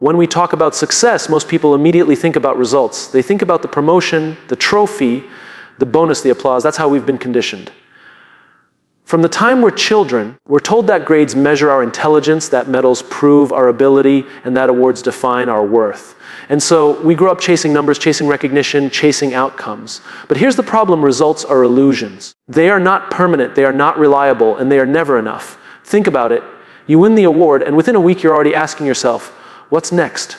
When we talk about success, most people immediately think about results. They think about the promotion, the trophy, the bonus, the applause. That's how we've been conditioned. From the time we're children, we're told that grades measure our intelligence, that medals prove our ability, and that awards define our worth. And so we grow up chasing numbers, chasing recognition, chasing outcomes. But here's the problem: results are illusions. They are not permanent, they are not reliable, and they are never enough. Think about it. You win the award, and within a week you're already asking yourself, what's next?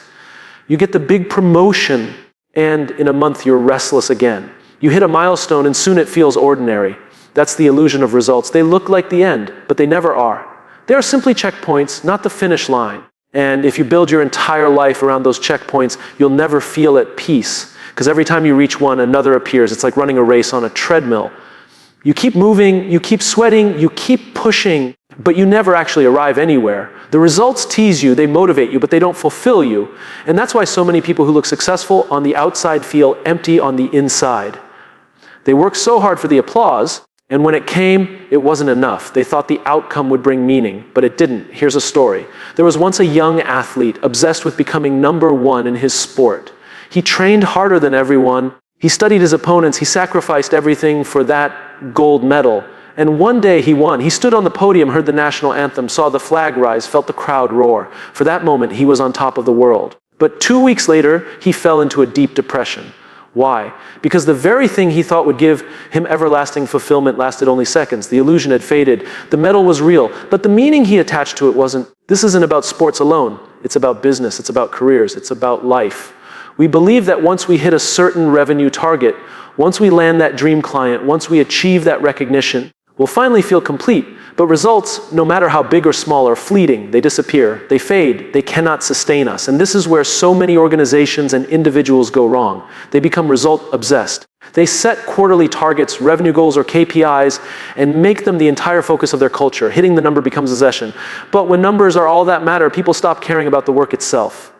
You get the big promotion, and in a month you're restless again. You hit a milestone, and soon it feels ordinary. That's the illusion of results. They look like the end, but they never are. They are simply checkpoints, not the finish line. And if you build your entire life around those checkpoints, you'll never feel at peace. Because every time you reach one, another appears. It's like running a race on a treadmill. You keep moving, you keep sweating, you keep pushing, but you never actually arrive anywhere. The results tease you, they motivate you, but they don't fulfill you. And that's why so many people who look successful on the outside feel empty on the inside. They work so hard for the applause, and when it came, it wasn't enough. They thought the outcome would bring meaning, but it didn't. Here's a story. There was once a young athlete obsessed with becoming number one in his sport. He trained harder than everyone. He studied his opponents. He sacrificed everything for that gold medal. And one day he won. He stood on the podium, heard the national anthem, saw the flag rise, felt the crowd roar. For that moment, he was on top of the world. But 2 weeks later, he fell into a deep depression. Why? Because the very thing he thought would give him everlasting fulfillment lasted only seconds. The illusion had faded. The medal was real, but the meaning he attached to it wasn't. This isn't about sports alone. It's about business. It's about careers. It's about life. We believe that once we hit a certain revenue target, once we land that dream client, once we achieve that recognition, we'll finally feel complete. But results, no matter how big or small, are fleeting. They disappear. They fade. They cannot sustain us. And this is where so many organizations and individuals go wrong. They become result-obsessed. They set quarterly targets, revenue goals, or KPIs, and make them the entire focus of their culture. Hitting the number becomes obsession. But when numbers are all that matter, people stop caring about the work itself.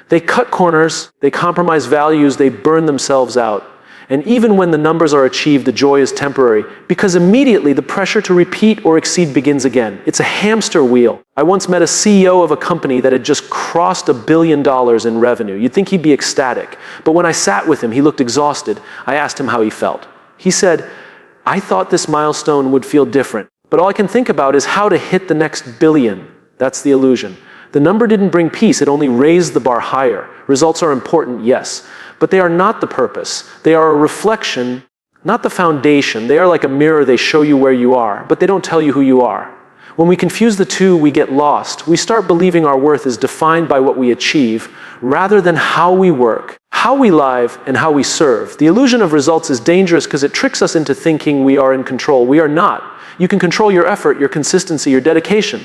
They cut corners, they compromise values, they burn themselves out. And even when the numbers are achieved, the joy is temporary, because immediately the pressure to repeat or exceed begins again. It's a hamster wheel. I once met a CEO of a company that had just crossed $1 billion in revenue. You'd think he'd be ecstatic. But when I sat with him, he looked exhausted. I asked him how he felt. He said, "I thought this milestone would feel different, but all I can think about is how to hit the next billion." That's the illusion. The number didn't bring peace, it only raised the bar higher. Results are important, yes, but they are not the purpose. They are a reflection, not the foundation. They are like a mirror. They show you where you are, but they don't tell you who you are. When we confuse the two, we get lost. We start believing our worth is defined by what we achieve, rather than how we work, how we live, and how we serve. The illusion of results is dangerous because it tricks us into thinking we are in control. We are not. You can control your effort, your consistency, your dedication,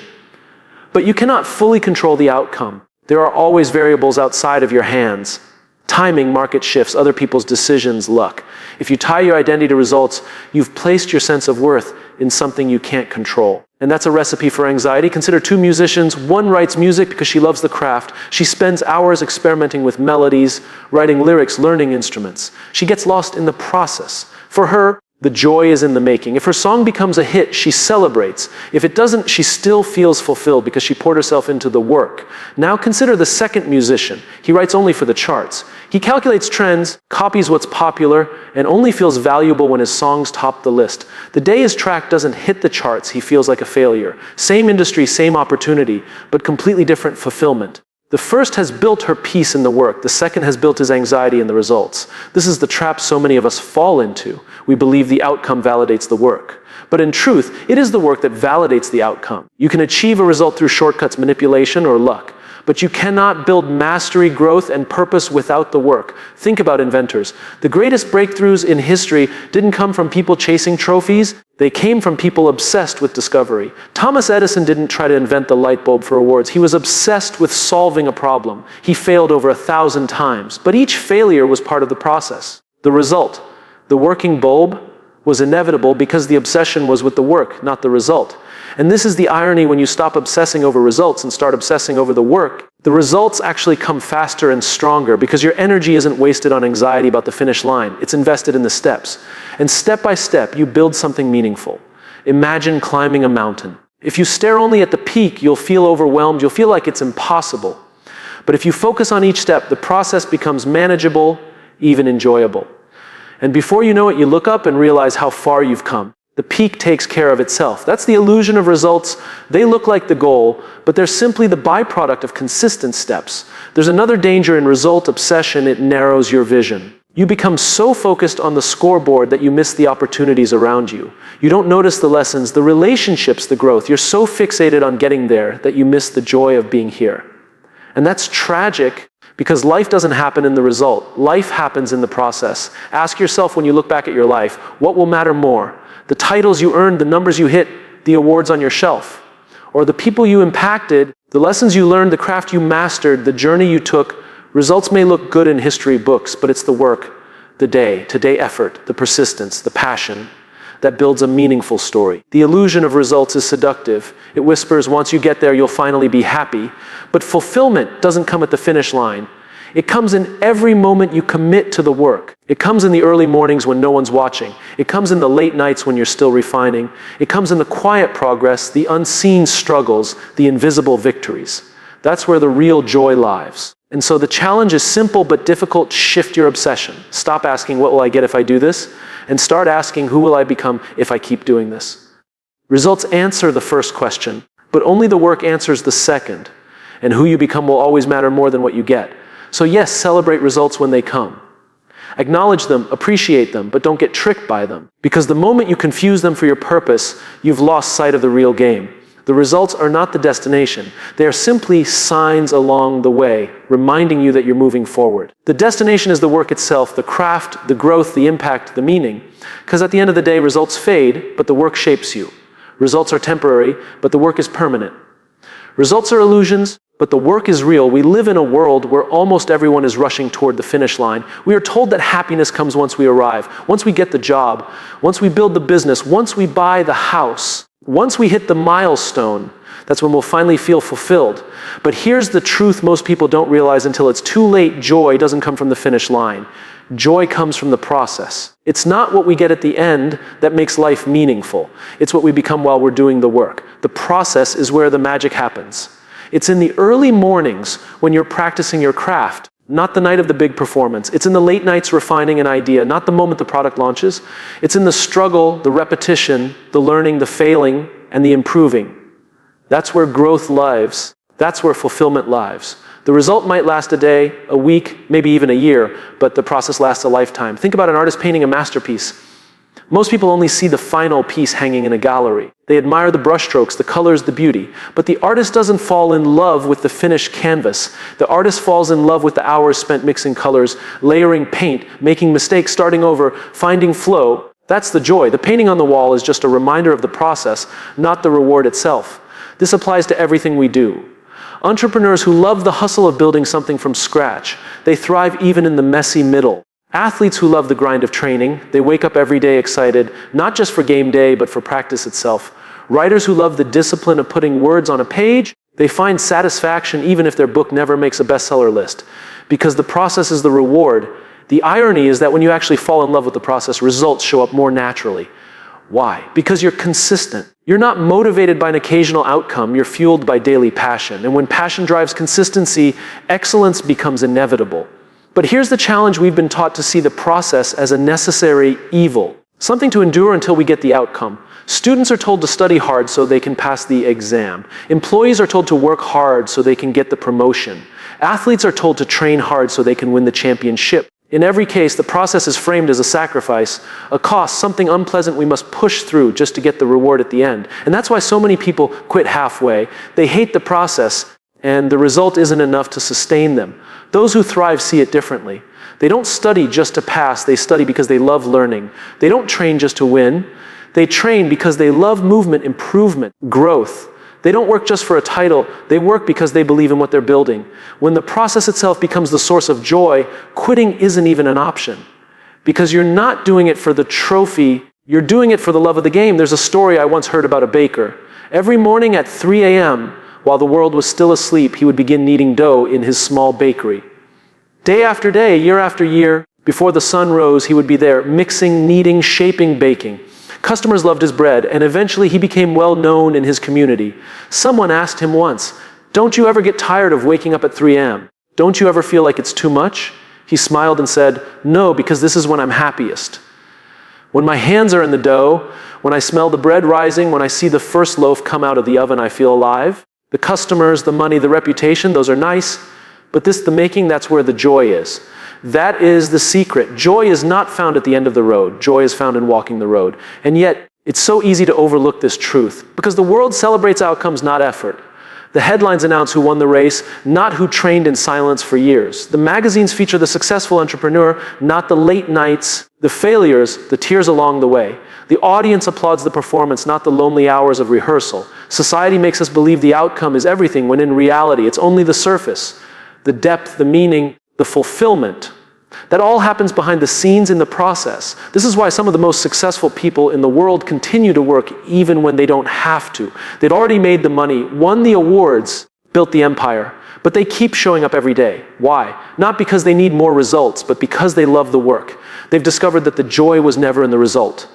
but you cannot fully control the outcome. There are always variables outside of your hands. Timing, market shifts, other people's decisions, luck. If you tie your identity to results, you've placed your sense of worth in something you can't control. And that's a recipe for anxiety. Consider two musicians. One writes music because she loves the craft. She spends hours experimenting with melodies, writing lyrics, learning instruments. She gets lost in the process. For her, the joy is in the making. If her song becomes a hit, she celebrates. If it doesn't, she still feels fulfilled because she poured herself into the work. Now consider the second musician. He writes only for the charts. He calculates trends, copies what's popular, and only feels valuable when his songs top the list. The day his track doesn't hit the charts, he feels like a failure. Same industry, same opportunity, but completely different fulfillment. The first has built her peace in the work. The second has built his anxiety in the results. This is the trap so many of us fall into. We believe the outcome validates the work. But in truth, it is the work that validates the outcome. You can achieve a result through shortcuts, manipulation, or luck. But you cannot build mastery, growth, and purpose without the work. Think about inventors. The greatest breakthroughs in history didn't come from people chasing trophies. They came from people obsessed with discovery. Thomas Edison didn't try to invent the light bulb for awards. He was obsessed with solving a problem. He failed over 1,000 times. But each failure was part of the process. The result, the working bulb, was inevitable because the obsession was with the work, not the result. And this is the irony when you stop obsessing over results and start obsessing over the work. The results actually come faster and stronger because your energy isn't wasted on anxiety about the finish line. It's invested in the steps. And step by step, you build something meaningful. Imagine climbing a mountain. If you stare only at the peak, you'll feel overwhelmed. You'll feel like it's impossible. But if you focus on each step, the process becomes manageable, even enjoyable. And before you know it, you look up and realize how far you've come. The peak takes care of itself. That's the illusion of results. They look like the goal, but they're simply the byproduct of consistent steps. There's another danger in result obsession. It narrows your vision. You become so focused on the scoreboard that you miss the opportunities around you. You don't notice the lessons, the relationships, the growth. You're so fixated on getting there that you miss the joy of being here. And that's tragic, because life doesn't happen in the result. Life happens in the process. Ask yourself when you look back at your life, what will matter more? The titles you earned, the numbers you hit, the awards on your shelf, or the people you impacted, the lessons you learned, the craft you mastered, the journey you took. Results may look good in history books, but it's the work, the day-to-day effort, the persistence, the passion that builds a meaningful story. The illusion of results is seductive. It whispers, once you get there, you'll finally be happy. But fulfillment doesn't come at the finish line. It comes in every moment you commit to the work. It comes in the early mornings when no one's watching. It comes in the late nights when you're still refining. It comes in the quiet progress, the unseen struggles, the invisible victories. That's where the real joy lies. And so the challenge is simple but difficult. Shift your obsession. Stop asking, what will I get if I do this? And start asking, who will I become if I keep doing this? Results answer the first question, but only the work answers the second. And who you become will always matter more than what you get. So yes, celebrate results when they come. Acknowledge them, appreciate them, but don't get tricked by them. Because the moment you confuse them for your purpose, you've lost sight of the real game. The results are not the destination. They are simply signs along the way, reminding you that you're moving forward. The destination is the work itself, the craft, the growth, the impact, the meaning. Because at the end of the day, results fade, but the work shapes you. Results are temporary, but the work is permanent. Results are illusions, but the work is real. We live in a world where almost everyone is rushing toward the finish line. We are told that happiness comes once we arrive, once we get the job, once we build the business, once we buy the house. Once we hit the milestone, that's when we'll finally feel fulfilled. But here's the truth most people don't realize until it's too late. Joy doesn't come from the finish line. Joy comes from the process. It's not what we get at the end that makes life meaningful. It's what we become while we're doing the work. The process is where the magic happens. It's in the early mornings when you're practicing your craft, not the night of the big performance. It's in the late nights refining an idea, not the moment the product launches. It's in the struggle, the repetition, the learning, the failing, and the improving. That's where growth lives. That's where fulfillment lives. The result might last a day, a week, maybe even a year, but the process lasts a lifetime. Think about an artist painting a masterpiece. Most people only see the final piece hanging in a gallery. They admire the brushstrokes, the colors, the beauty. But the artist doesn't fall in love with the finished canvas. The artist falls in love with the hours spent mixing colors, layering paint, making mistakes, starting over, finding flow. That's the joy. The painting on the wall is just a reminder of the process, not the reward itself. This applies to everything we do. Entrepreneurs who love the hustle of building something from scratch, they thrive even in the messy middle. Athletes who love the grind of training, they wake up every day excited, not just for game day, but for practice itself. Writers who love the discipline of putting words on a page, they find satisfaction even if their book never makes a bestseller list, because the process is the reward. The irony is that when you actually fall in love with the process, results show up more naturally. Why? Because you're consistent. You're not motivated by an occasional outcome, you're fueled by daily passion. And when passion drives consistency, excellence becomes inevitable. But here's the challenge: we've been taught to see the process as a necessary evil, something to endure until we get the outcome. Students are told to study hard so they can pass the exam. Employees are told to work hard so they can get the promotion. Athletes are told to train hard so they can win the championship. In every case, the process is framed as a sacrifice, a cost, something unpleasant we must push through just to get the reward at the end. And that's why so many people quit halfway. They hate the process, and the result isn't enough to sustain them. Those who thrive see it differently. They don't study just to pass, they study because they love learning. They don't train just to win. They train because they love movement, improvement, growth. They don't work just for a title, they work because they believe in what they're building. When the process itself becomes the source of joy, quitting isn't even an option. Because you're not doing it for the trophy, you're doing it for the love of the game. There's a story I once heard about a baker. Every morning at 3 a.m., while the world was still asleep, he would begin kneading dough in his small bakery. Day after day, year after year, before the sun rose, he would be there mixing, kneading, shaping, baking. Customers loved his bread, and eventually he became well known in his community. Someone asked him once, "Don't you ever get tired of waking up at 3 a.m.?" Don't you ever feel like it's too much? He smiled and said, no, because this is when I'm happiest. When my hands are in the dough, when I smell the bread rising, when I see the first loaf come out of the oven, I feel alive. The customers, the money, the reputation, those are nice. But the making, that's where the joy is. That is the secret. Joy is not found at the end of the road. Joy is found in walking the road. And yet, it's so easy to overlook this truth because the world celebrates outcomes, not effort. The headlines announce who won the race, not who trained in silence for years. The magazines feature the successful entrepreneur, not the late nights, the failures, the tears along the way. The audience applauds the performance, not the lonely hours of rehearsal. Society makes us believe the outcome is everything, when in reality, it's only the surface, the depth, the meaning, the fulfillment. That all happens behind the scenes in the process. This is why some of the most successful people in the world continue to work even when they don't have to. They'd already made the money, won the awards, built the empire, but they keep showing up every day. Why? Not because they need more results, but because they love the work. They've discovered that the joy was never in the result.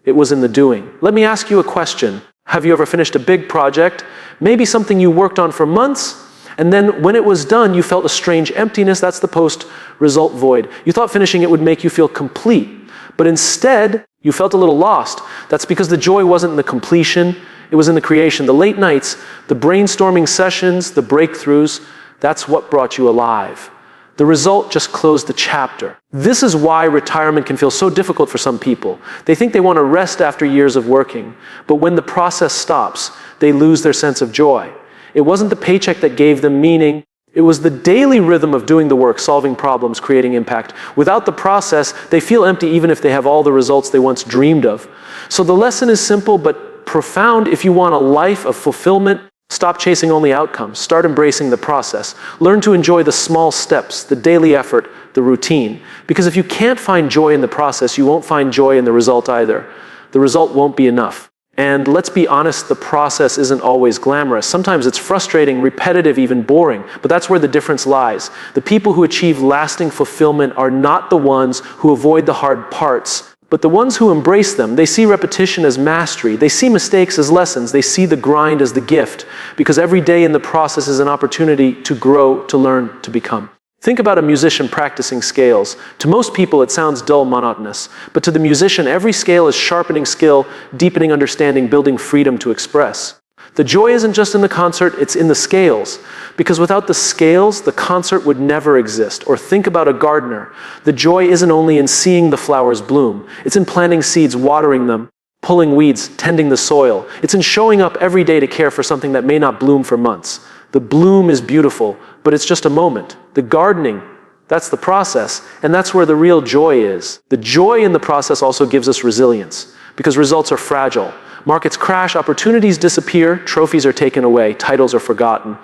It was in the doing. Let me ask you a question. Have you ever finished a big project? Maybe something you worked on for months, and then when it was done, you felt a strange emptiness. That's the post-result void. You thought finishing it would make you feel complete, but instead, you felt a little lost. That's because the joy wasn't in the completion, it was in the creation. The late nights, the brainstorming sessions, the breakthroughs, that's what brought you alive. The result just closed the chapter. This is why retirement can feel so difficult for some people. They think they want to rest after years of working, but when the process stops, they lose their sense of joy. It wasn't the paycheck that gave them meaning. It was the daily rhythm of doing the work, solving problems, creating impact. Without the process, they feel empty even if they have all the results they once dreamed of. So the lesson is simple but profound. If you want a life of fulfillment, stop chasing only outcomes. Start embracing the process. Learn to enjoy the small steps, the daily effort, the routine. Because if you can't find joy in the process, you won't find joy in the result either. The result won't be enough. And let's be honest, the process isn't always glamorous. Sometimes it's frustrating, repetitive, even boring. But that's where the difference lies. The people who achieve lasting fulfillment are not the ones who avoid the hard parts, but the ones who embrace them. They see repetition as mastery. They see mistakes as lessons. They see the grind as the gift, because every day in the process is an opportunity to grow, to learn, to become. Think about a musician practicing scales. To most people, it sounds dull, monotonous. But to the musician, every scale is sharpening skill, deepening understanding, building freedom to express. The joy isn't just in the concert, it's in the scales. Because without the scales, the concert would never exist. Or think about a gardener. The joy isn't only in seeing the flowers bloom. It's in planting seeds, watering them, pulling weeds, tending the soil. It's in showing up every day to care for something that may not bloom for months. The bloom is beautiful, but it's just a moment. The gardening, that's the process, and that's where the real joy is. The joy in the process also gives us resilience, because results are fragile. Markets crash, opportunities disappear, trophies are taken away, titles are forgotten.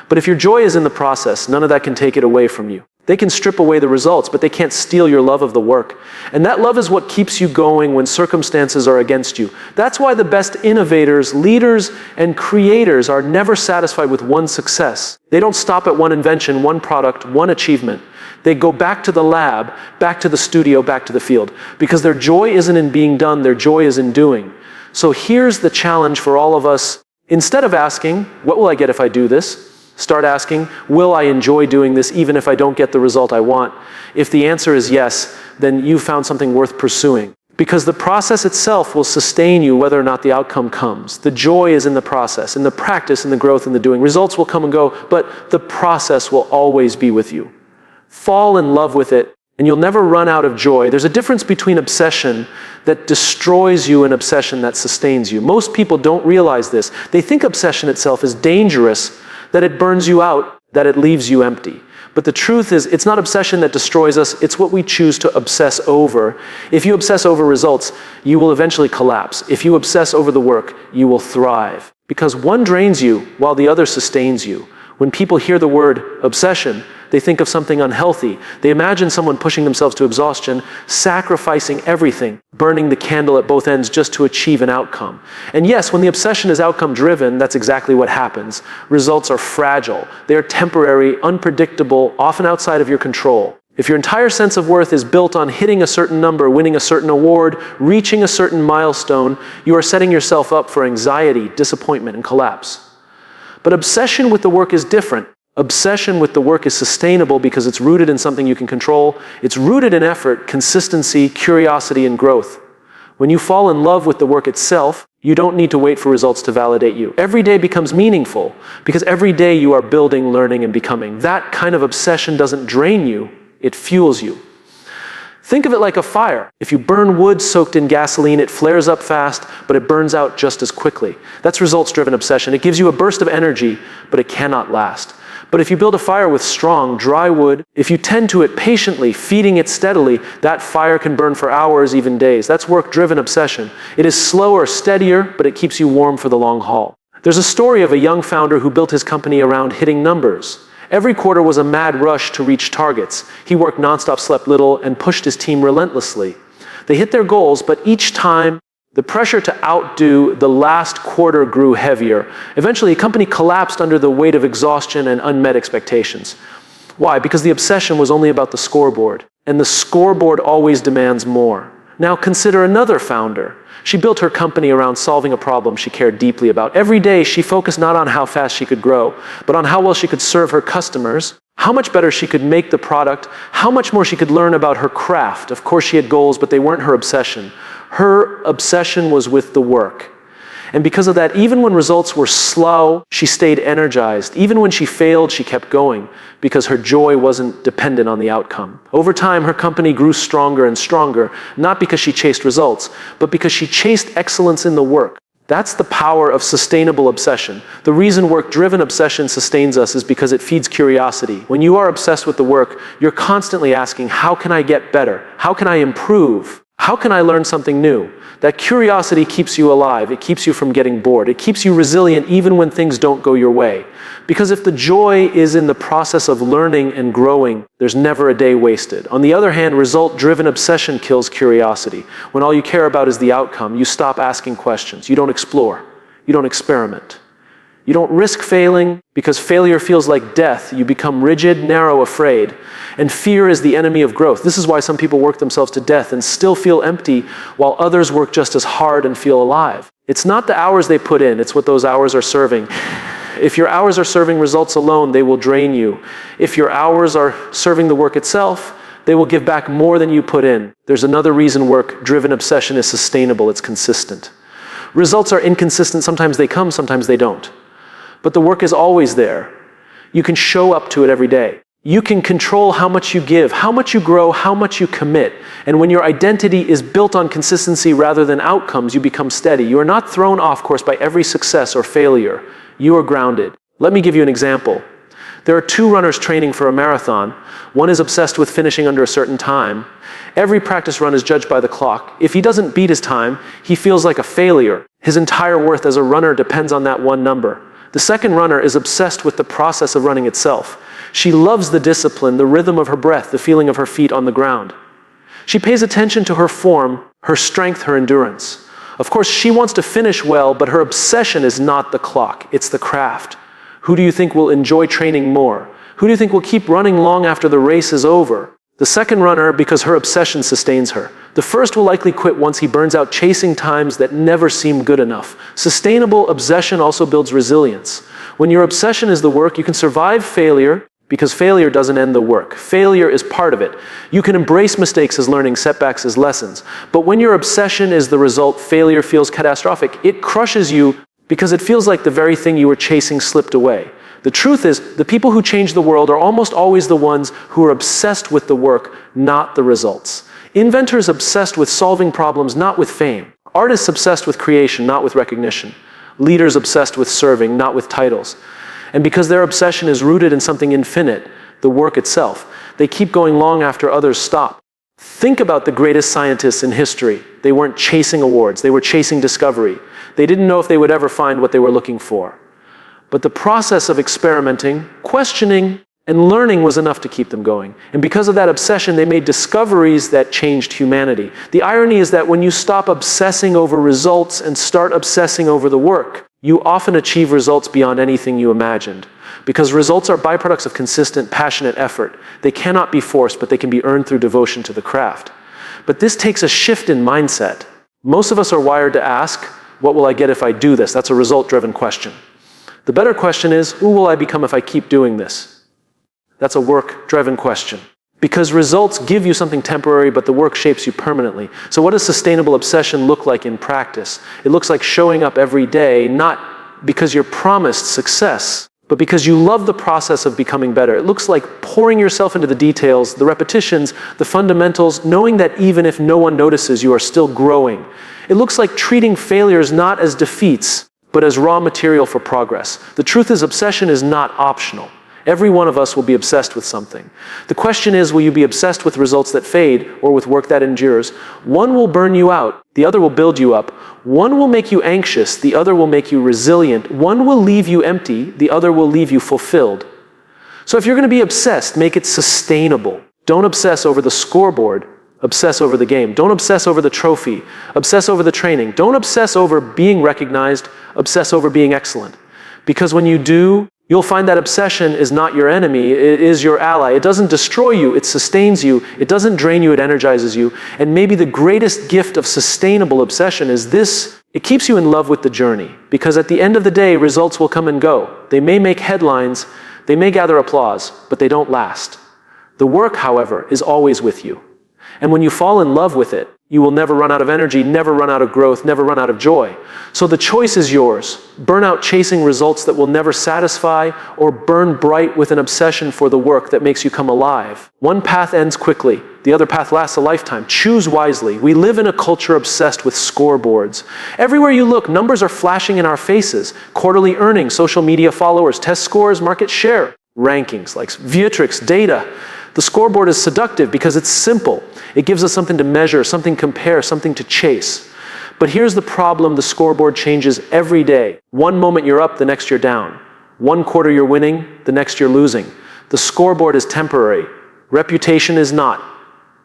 But if your joy is in the process, none of that can take it away from you. They can strip away the results, but they can't steal your love of the work. And that love is what keeps you going when circumstances are against you. That's why the best innovators, leaders, and creators are never satisfied with one success. They don't stop at one invention, one product, one achievement. They go back to the lab, back to the studio, back to the field. Because their joy isn't in being done, their joy is in doing. So here's the challenge for all of us. Instead of asking, what will I get if I do this? Start asking, will I enjoy doing this even if I don't get the result I want? If the answer is yes, then you've found something worth pursuing. Because the process itself will sustain you whether or not the outcome comes. The joy is in the process, in the practice, in the growth, in the doing. Results will come and go, but the process will always be with you. Fall in love with it, and you'll never run out of joy. There's a difference between obsession that destroys you and obsession that sustains you. Most people don't realize this. They think obsession itself is dangerous, that it burns you out, that it leaves you empty. But the truth is, it's not obsession that destroys us, it's what we choose to obsess over. If you obsess over results, you will eventually collapse. If you obsess over the work, you will thrive. Because one drains you while the other sustains you. When people hear the word obsession, they think of something unhealthy. They imagine someone pushing themselves to exhaustion, sacrificing everything, burning the candle at both ends just to achieve an outcome. And yes, when the obsession is outcome-driven, that's exactly what happens. Results are fragile. They are temporary, unpredictable, often outside of your control. If your entire sense of worth is built on hitting a certain number, winning a certain award, reaching a certain milestone, you are setting yourself up for anxiety, disappointment, and collapse. But obsession with the work is different. Obsession with the work is sustainable because it's rooted in something you can control. It's rooted in effort, consistency, curiosity, and growth. When you fall in love with the work itself, you don't need to wait for results to validate you. Every day becomes meaningful because every day you are building, learning, and becoming. That kind of obsession doesn't drain you, it fuels you. Think of it like a fire. If you burn wood soaked in gasoline, it flares up fast, but it burns out just as quickly. That's results-driven obsession. It gives you a burst of energy, but it cannot last. But if you build a fire with strong, dry wood, if you tend to it patiently, feeding it steadily, that fire can burn for hours, even days. That's work-driven obsession. It is slower, steadier, but it keeps you warm for the long haul. There's a story of a young founder who built his company around hitting numbers. Every quarter was a mad rush to reach targets. He worked nonstop, slept little, and pushed his team relentlessly. They hit their goals, but each time, the pressure to outdo the last quarter grew heavier. Eventually, the company collapsed under the weight of exhaustion and unmet expectations. Why? Because the obsession was only about the scoreboard, and the scoreboard always demands more. Now consider another founder. She built her company around solving a problem she cared deeply about. Every day, she focused not on how fast she could grow, but on how well she could serve her customers, how much better she could make the product, how much more she could learn about her craft. Of course, she had goals, but they weren't her obsession. Her obsession was with the work. And because of that, even when results were slow, she stayed energized. Even when she failed, she kept going because her joy wasn't dependent on the outcome. Over time, her company grew stronger and stronger, not because she chased results, but because she chased excellence in the work. That's the power of sustainable obsession. The reason work-driven obsession sustains us is because it feeds curiosity. When you are obsessed with the work, you're constantly asking, how can I get better? How can I improve? How can I learn something new? That curiosity keeps you alive. It keeps you from getting bored. It keeps you resilient even when things don't go your way. Because if the joy is in the process of learning and growing, there's never a day wasted. On the other hand, result-driven obsession kills curiosity. When all you care about is the outcome, you stop asking questions. You don't explore. You don't experiment. You don't risk failing because failure feels like death. You become rigid, narrow, afraid. And fear is the enemy of growth. This is why some people work themselves to death and still feel empty while others work just as hard and feel alive. It's not the hours they put in, it's what those hours are serving. If your hours are serving results alone, they will drain you. If your hours are serving the work itself, they will give back more than you put in. There's another reason work-driven obsession is sustainable. It's consistent. Results are inconsistent. Sometimes they come, sometimes they don't. But the work is always there. You can show up to it every day. You can control how much you give, how much you grow, how much you commit. And when your identity is built on consistency rather than outcomes, you become steady. You are not thrown off course by every success or failure. You are grounded. Let me give you an example. There are two runners training for a marathon. One is obsessed with finishing under a certain time. Every practice run is judged by the clock. If he doesn't beat his time, he feels like a failure. His entire worth as a runner depends on that one number. The second runner is obsessed with the process of running itself. She loves the discipline, the rhythm of her breath, the feeling of her feet on the ground. She pays attention to her form, her strength, her endurance. Of course, she wants to finish well, but her obsession is not the clock, it's the craft. Who do you think will enjoy training more? Who do you think will keep running long after the race is over? The second runner, because her obsession sustains her. The first will likely quit once he burns out chasing times that never seem good enough. Sustainable obsession also builds resilience. When your obsession is the work, you can survive failure because failure doesn't end the work. Failure is part of it. You can embrace mistakes as learning, setbacks as lessons. But when your obsession is the result, failure feels catastrophic. It crushes you because it feels like the very thing you were chasing slipped away. The truth is, the people who change the world are almost always the ones who are obsessed with the work, not the results. Inventors obsessed with solving problems, not with fame. Artists obsessed with creation, not with recognition. Leaders obsessed with serving, not with titles. And because their obsession is rooted in something infinite, the work itself, they keep going long after others stop. Think about the greatest scientists in history. They weren't chasing awards, they were chasing discovery. They didn't know if they would ever find what they were looking for. But the process of experimenting, questioning, and learning was enough to keep them going. And because of that obsession, they made discoveries that changed humanity. The irony is that when you stop obsessing over results and start obsessing over the work, you often achieve results beyond anything you imagined. Because results are byproducts of consistent, passionate effort. They cannot be forced, but they can be earned through devotion to the craft. But this takes a shift in mindset. Most of us are wired to ask, what will I get if I do this? That's a result-driven question. The better question is, who will I become if I keep doing this? That's a work-driven question. Because results give you something temporary, but the work shapes you permanently. So what does sustainable obsession look like in practice? It looks like showing up every day, not because you're promised success, but because you love the process of becoming better. It looks like pouring yourself into the details, the repetitions, the fundamentals, knowing that even if no one notices, you are still growing. It looks like treating failures not as defeats, but as raw material for progress. The truth is, obsession is not optional. Every one of us will be obsessed with something. The question is, will you be obsessed with results that fade or with work that endures? One will burn you out, the other will build you up. One will make you anxious, the other will make you resilient. One will leave you empty, the other will leave you fulfilled. So if you're going to be obsessed, make it sustainable. Don't obsess over the scoreboard. Obsess over the game. Don't obsess over the trophy. Obsess over the training. Don't obsess over being recognized. Obsess over being excellent. Because when you do, you'll find that obsession is not your enemy, it is your ally. It doesn't destroy you, it sustains you. It doesn't drain you, it energizes you. And maybe the greatest gift of sustainable obsession is this: it keeps you in love with the journey. Because at the end of the day, results will come and go. They may make headlines, they may gather applause, but they don't last. The work, however, is always with you. And when you fall in love with it, you will never run out of energy, never run out of growth, never run out of joy. So the choice is yours. Burn out chasing results that will never satisfy, or burn bright with an obsession for the work that makes you come alive. One path ends quickly. The other path lasts a lifetime. Choose wisely. We live in a culture obsessed with scoreboards. Everywhere you look, numbers are flashing in our faces. Quarterly earnings, social media followers, test scores, market share, rankings like Vietrix, data. The scoreboard is seductive because it's simple. It gives us something to measure, something to compare, something to chase. But here's the problem: the scoreboard changes every day. One moment you're up, the next you're down. One quarter you're winning, the next you're losing. The scoreboard is temporary. Reputation is not.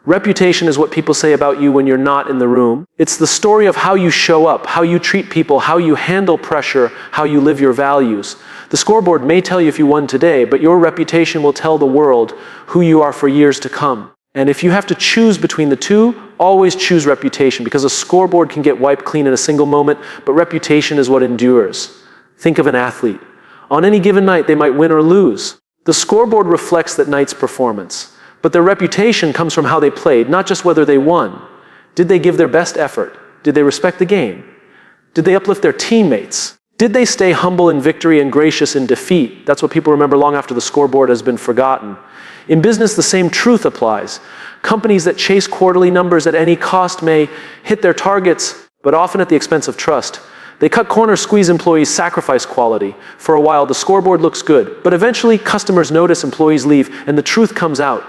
Reputation is what people say about you when you're not in the room. It's the story of how you show up, how you treat people, how you handle pressure, how you live your values. The scoreboard may tell you if you won today, but your reputation will tell the world who you are for years to come. And if you have to choose between the two, always choose reputation, because a scoreboard can get wiped clean in a single moment, but reputation is what endures. Think of an athlete. On any given night, they might win or lose. The scoreboard reflects that night's performance, but their reputation comes from how they played, not just whether they won. Did they give their best effort? Did they respect the game? Did they uplift their teammates? Did they stay humble in victory and gracious in defeat? That's what people remember long after the scoreboard has been forgotten. In business, the same truth applies. Companies that chase quarterly numbers at any cost may hit their targets, but often at the expense of trust. They cut corners, squeeze employees, sacrifice quality. For a while, the scoreboard looks good, but eventually customers notice, employees leave, and the truth comes out.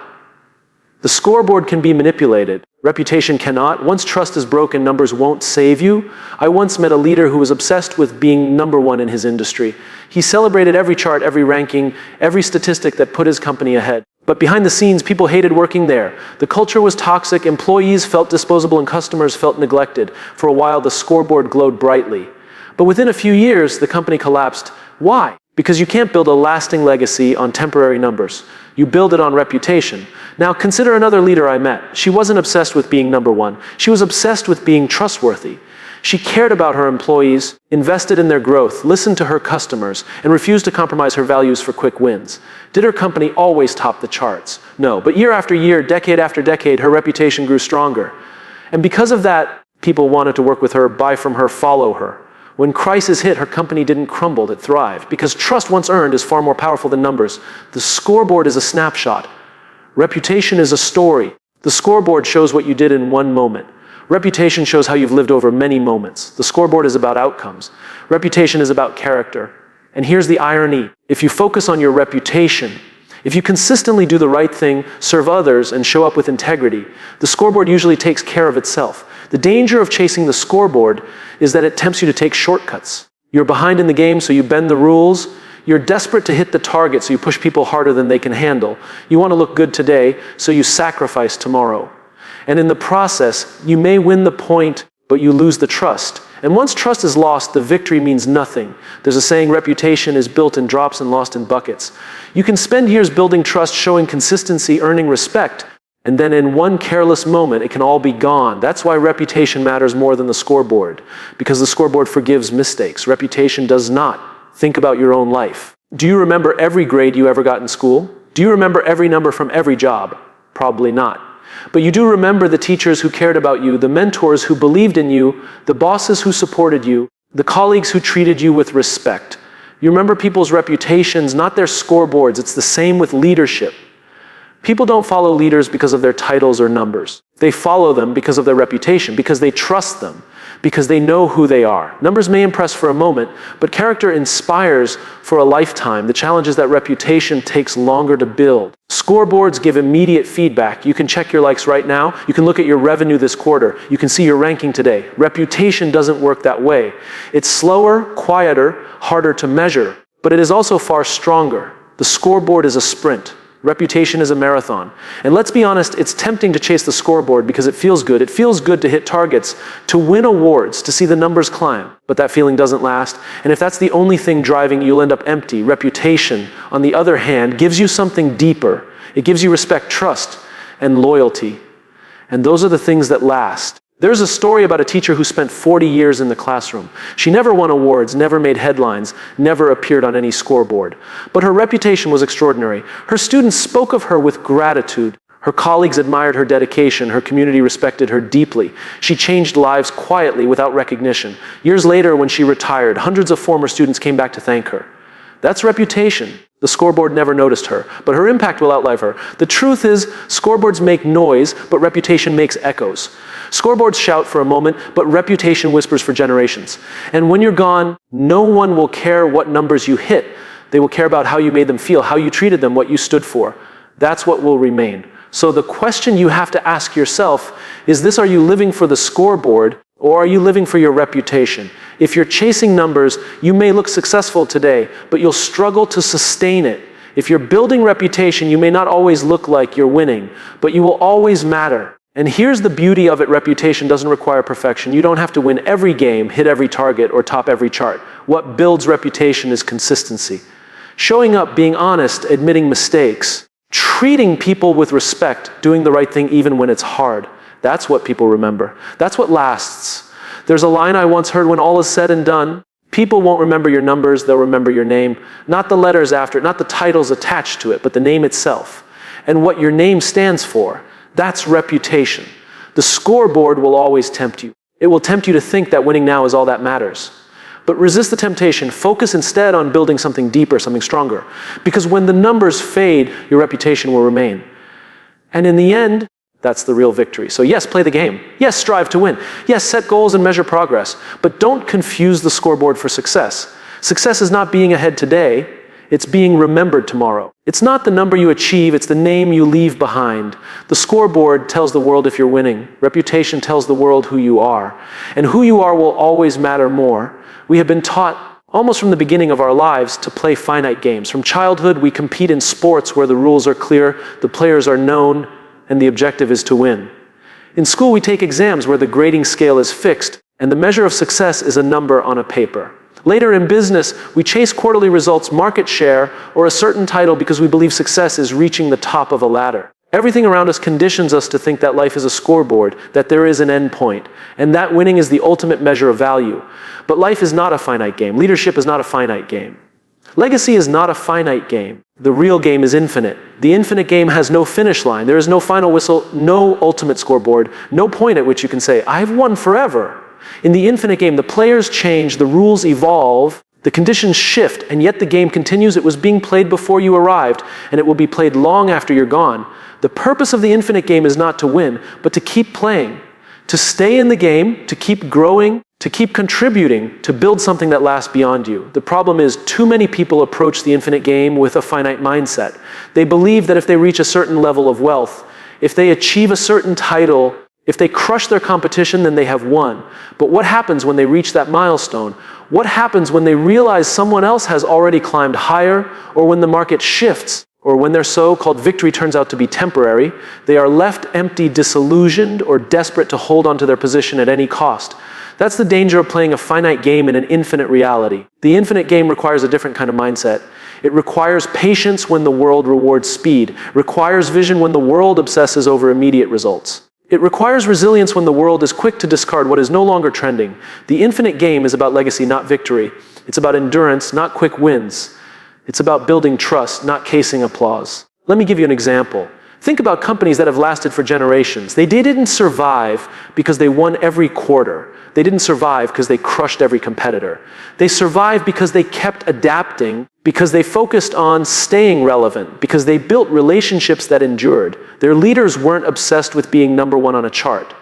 The scoreboard can be manipulated. Reputation cannot. Once trust is broken, numbers won't save you. I once met a leader who was obsessed with being number one in his industry. He celebrated every chart, every ranking, every statistic that put his company ahead. But behind the scenes, people hated working there. The culture was toxic, employees felt disposable, and customers felt neglected. For a while, the scoreboard glowed brightly. But within a few years, the company collapsed. Why? Because you can't build a lasting legacy on temporary numbers. You build it on reputation. Now consider another leader I met. She wasn't obsessed with being number one. She was obsessed with being trustworthy. She cared about her employees, invested in their growth, listened to her customers, and refused to compromise her values for quick wins. Did her company always top the charts? No, but year after year, decade after decade, her reputation grew stronger. And because of that, people wanted to work with her, buy from her, follow her. When crisis hit, her company didn't crumble, it thrived. Because trust once earned is far more powerful than numbers. The scoreboard is a snapshot. Reputation is a story. The scoreboard shows what you did in one moment. Reputation shows how you've lived over many moments. The scoreboard is about outcomes. Reputation is about character. And here's the irony. If you focus on your reputation, if you consistently do the right thing, serve others, and show up with integrity, the scoreboard usually takes care of itself. The danger of chasing the scoreboard is that it tempts you to take shortcuts. You're behind in the game, so you bend the rules. You're desperate to hit the target, so you push people harder than they can handle. You want to look good today, so you sacrifice tomorrow. And in the process, you may win the point, but you lose the trust. And once trust is lost, the victory means nothing. There's a saying, reputation is built in drops and lost in buckets. You can spend years building trust, showing consistency, earning respect, and then in one careless moment, it can all be gone. That's why reputation matters more than the scoreboard, because the scoreboard forgives mistakes. Reputation does not. Think about your own life. Do you remember every grade you ever got in school? Do you remember every number from every job? Probably not. But you do remember the teachers who cared about you, the mentors who believed in you, the bosses who supported you, the colleagues who treated you with respect. You remember people's reputations, not their scoreboards. It's the same with leadership. People don't follow leaders because of their titles or numbers. They follow them because of their reputation, because they trust them, because they know who they are. Numbers may impress for a moment, but character inspires for a lifetime. The challenge is that reputation takes longer to build. Scoreboards give immediate feedback. You can check your likes right now. You can look at your revenue this quarter. You can see your ranking today. Reputation doesn't work that way. It's slower, quieter, harder to measure, but it is also far stronger. The scoreboard is a sprint. Reputation is a marathon. And let's be honest, it's tempting to chase the scoreboard because it feels good. It feels good to hit targets, to win awards, to see the numbers climb. But that feeling doesn't last. And if that's the only thing driving, you'll end up empty. Reputation, on the other hand, gives you something deeper. It gives you respect, trust, and loyalty. And those are the things that last. There's a story about a teacher who spent 40 years in the classroom. She never won awards, never made headlines, never appeared on any scoreboard. But her reputation was extraordinary. Her students spoke of her with gratitude. Her colleagues admired her dedication. Her community respected her deeply. She changed lives quietly without recognition. Years later, when she retired, hundreds of former students came back to thank her. That's reputation. The scoreboard never noticed her, but her impact will outlive her. The truth is, scoreboards make noise, but reputation makes echoes. Scoreboards shout for a moment, but reputation whispers for generations. And when you're gone, no one will care what numbers you hit. They will care about how you made them feel, how you treated them, what you stood for. That's what will remain. So the question you have to ask yourself is this: are you living for the scoreboard, or are you living for your reputation? If you're chasing numbers, you may look successful today, but you'll struggle to sustain it. If you're building reputation, you may not always look like you're winning, but you will always matter. And here's the beauty of it: reputation doesn't require perfection. You don't have to win every game, hit every target, or top every chart. What builds reputation is consistency. Showing up, being honest, admitting mistakes, treating people with respect, doing the right thing even when it's hard. That's what people remember. That's what lasts. There's a line I once heard: when all is said and done, people won't remember your numbers, they'll remember your name. Not the letters after it, not the titles attached to it, but the name itself. And what your name stands for, that's reputation. The scoreboard will always tempt you. It will tempt you to think that winning now is all that matters. But resist the temptation. Focus instead on building something deeper, something stronger. Because when the numbers fade, your reputation will remain. And in the end, that's the real victory. So yes, play the game. Yes, strive to win. Yes, set goals and measure progress. But don't confuse the scoreboard for success. Success is not being ahead today. It's being remembered tomorrow. It's not the number you achieve, it's the name you leave behind. The scoreboard tells the world if you're winning. Reputation tells the world who you are. And who you are will always matter more. We have been taught almost from the beginning of our lives to play finite games. From childhood, we compete in sports where the rules are clear, the players are known, and the objective is to win. In school, we take exams where the grading scale is fixed, and the measure of success is a number on a paper. Later in business, we chase quarterly results, market share, or a certain title because we believe success is reaching the top of a ladder. Everything around us conditions us to think that life is a scoreboard, that there is an end point, and that winning is the ultimate measure of value. But life is not a finite game. Leadership is not a finite game. Legacy is not a finite game. The real game is infinite. The infinite game has no finish line. There is no final whistle, no ultimate scoreboard, no point at which you can say, I've won forever. In the infinite game, the players change, the rules evolve, the conditions shift, and yet the game continues. It was being played before you arrived, and it will be played long after you're gone. The purpose of the infinite game is not to win, but to keep playing, to stay in the game, to keep growing, to keep contributing, to build something that lasts beyond you. The problem is too many people approach the infinite game with a finite mindset. They believe that if they reach a certain level of wealth, if they achieve a certain title, if they crush their competition, then they have won. But what happens when they reach that milestone? What happens when they realize someone else has already climbed higher, or when the market shifts, or when their so-called victory turns out to be temporary? They are left empty, disillusioned, or desperate to hold on to their position at any cost. That's the danger of playing a finite game in an infinite reality. The infinite game requires a different kind of mindset. It requires patience when the world rewards speed, requires vision when the world obsesses over immediate results. It requires resilience when the world is quick to discard what is no longer trending. The infinite game is about legacy, not victory. It's about endurance, not quick wins. It's about building trust, not casing applause. Let me give you an example. Think about companies that have lasted for generations. They didn't survive because they won every quarter. They didn't survive because they crushed every competitor. They survived because they kept adapting, because they focused on staying relevant, because they built relationships that endured. Their leaders weren't obsessed with being number one on a chart.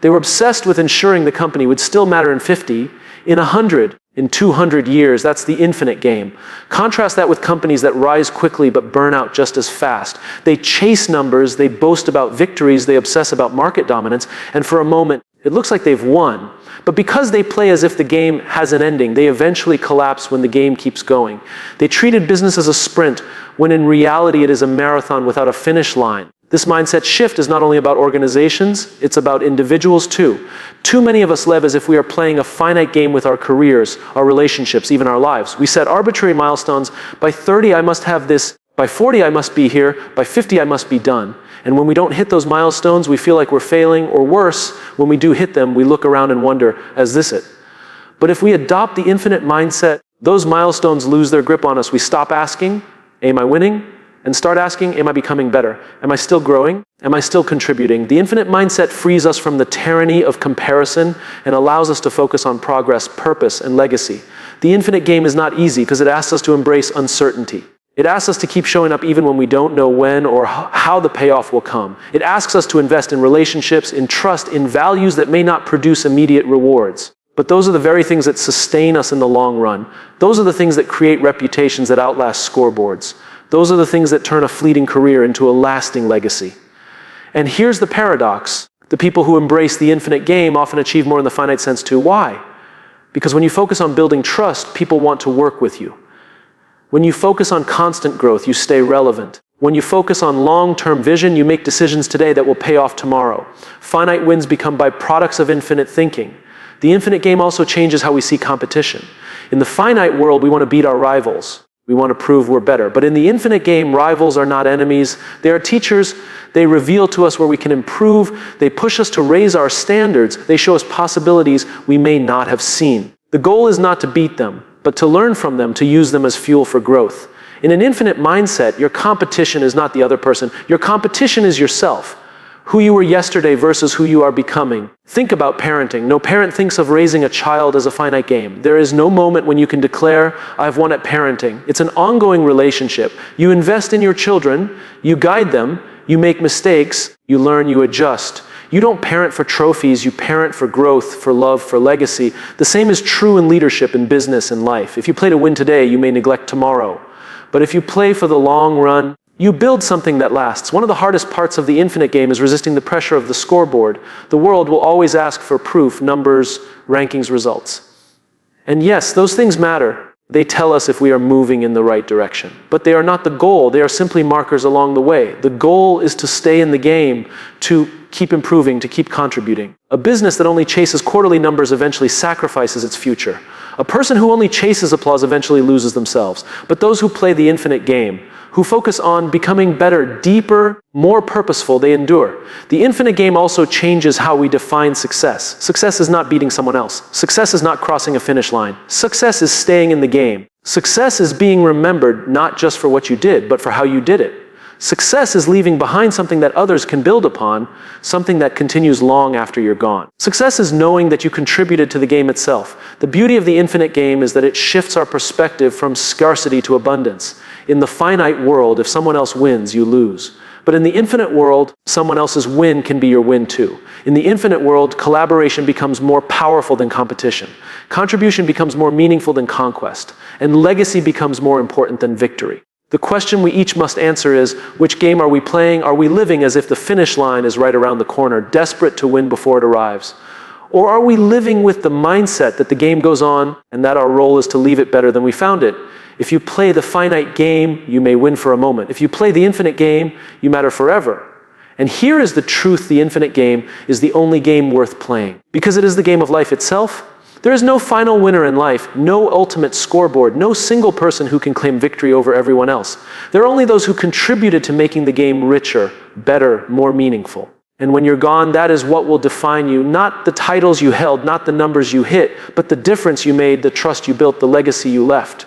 They were obsessed with ensuring the company would still matter in 50, in 100, in 200 years. That's the infinite game. Contrast that with companies that rise quickly but burn out just as fast. They chase numbers, they boast about victories, they obsess about market dominance, and for a moment, it looks like they've won. But because they play as if the game has an ending, they eventually collapse when the game keeps going. They treated business as a sprint, when in reality it is a marathon without a finish line. This mindset shift is not only about organizations, it's about individuals too. Too many of us live as if we are playing a finite game with our careers, our relationships, even our lives. We set arbitrary milestones. By 30, I must have this. By 40, I must be here. By 50, I must be done. And when we don't hit those milestones, we feel like we're failing, or worse, when we do hit them, we look around and wonder, is this it? But if we adopt the infinite mindset, those milestones lose their grip on us. We stop asking, am I winning? And start asking, am I becoming better? Am I still growing? Am I still contributing? The infinite mindset frees us from the tyranny of comparison and allows us to focus on progress, purpose, and legacy. The infinite game is not easy because it asks us to embrace uncertainty. It asks us to keep showing up even when we don't know when or how the payoff will come. It asks us to invest in relationships, in trust, in values that may not produce immediate rewards. But those are the very things that sustain us in the long run. Those are the things that create reputations that outlast scoreboards. Those are the things that turn a fleeting career into a lasting legacy. And here's the paradox. The people who embrace the infinite game often achieve more in the finite sense too. Why? Because when you focus on building trust, people want to work with you. When you focus on constant growth, you stay relevant. When you focus on long-term vision, you make decisions today that will pay off tomorrow. Finite wins become byproducts of infinite thinking. The infinite game also changes how we see competition. In the finite world, we want to beat our rivals. We want to prove we're better. But in the infinite game, rivals are not enemies. They are teachers. They reveal to us where we can improve. They push us to raise our standards. They show us possibilities we may not have seen. The goal is not to beat them, but to learn from them, to use them as fuel for growth. In an infinite mindset, your competition is not the other person. Your competition is yourself. Who you were yesterday versus who you are becoming. Think about parenting. No parent thinks of raising a child as a finite game. There is no moment when you can declare, I've won at parenting. It's an ongoing relationship. You invest in your children, you guide them, you make mistakes, you learn, you adjust. You don't parent for trophies, you parent for growth, for love, for legacy. The same is true in leadership, in business, in life. If you play to win today, you may neglect tomorrow. But if you play for the long run, you build something that lasts. One of the hardest parts of the infinite game is resisting the pressure of the scoreboard. The world will always ask for proof, numbers, rankings, results. And yes, those things matter. They tell us if we are moving in the right direction. But they are not the goal. They are simply markers along the way. The goal is to stay in the game, to keep improving, to keep contributing. A business that only chases quarterly numbers eventually sacrifices its future. A person who only chases applause eventually loses themselves. But those who play the infinite game, who focus on becoming better, deeper, more purposeful, they endure. The infinite game also changes how we define success. Success is not beating someone else. Success is not crossing a finish line. Success is staying in the game. Success is being remembered not just for what you did, but for how you did it. Success is leaving behind something that others can build upon, something that continues long after you're gone. Success is knowing that you contributed to the game itself. The beauty of the infinite game is that it shifts our perspective from scarcity to abundance. In the finite world, if someone else wins, you lose. But in the infinite world, someone else's win can be your win too. In the infinite world, collaboration becomes more powerful than competition. Contribution becomes more meaningful than conquest. And legacy becomes more important than victory. The question we each must answer is, which game are we playing? Are we living as if the finish line is right around the corner, desperate to win before it arrives? Or are we living with the mindset that the game goes on and that our role is to leave it better than we found it? If you play the finite game, you may win for a moment. If you play the infinite game, you matter forever. And here is the truth: the infinite game is the only game worth playing. Because it is the game of life itself. There is no final winner in life, no ultimate scoreboard, no single person who can claim victory over everyone else. There are only those who contributed to making the game richer, better, more meaningful. And when you're gone, that is what will define you. Not the titles you held, not the numbers you hit, but the difference you made, the trust you built, the legacy you left.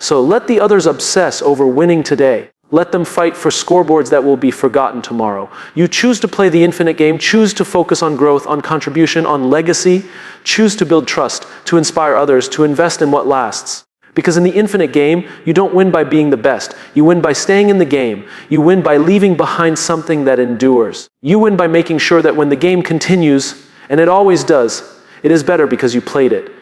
So let the others obsess over winning today. Let them fight for scoreboards that will be forgotten tomorrow. You choose to play the infinite game. Choose to focus on growth, on contribution, on legacy. Choose to build trust, to inspire others, to invest in what lasts. Because in the infinite game, you don't win by being the best. You win by staying in the game. You win by leaving behind something that endures. You win by making sure that when the game continues, and it always does, it is better because you played it.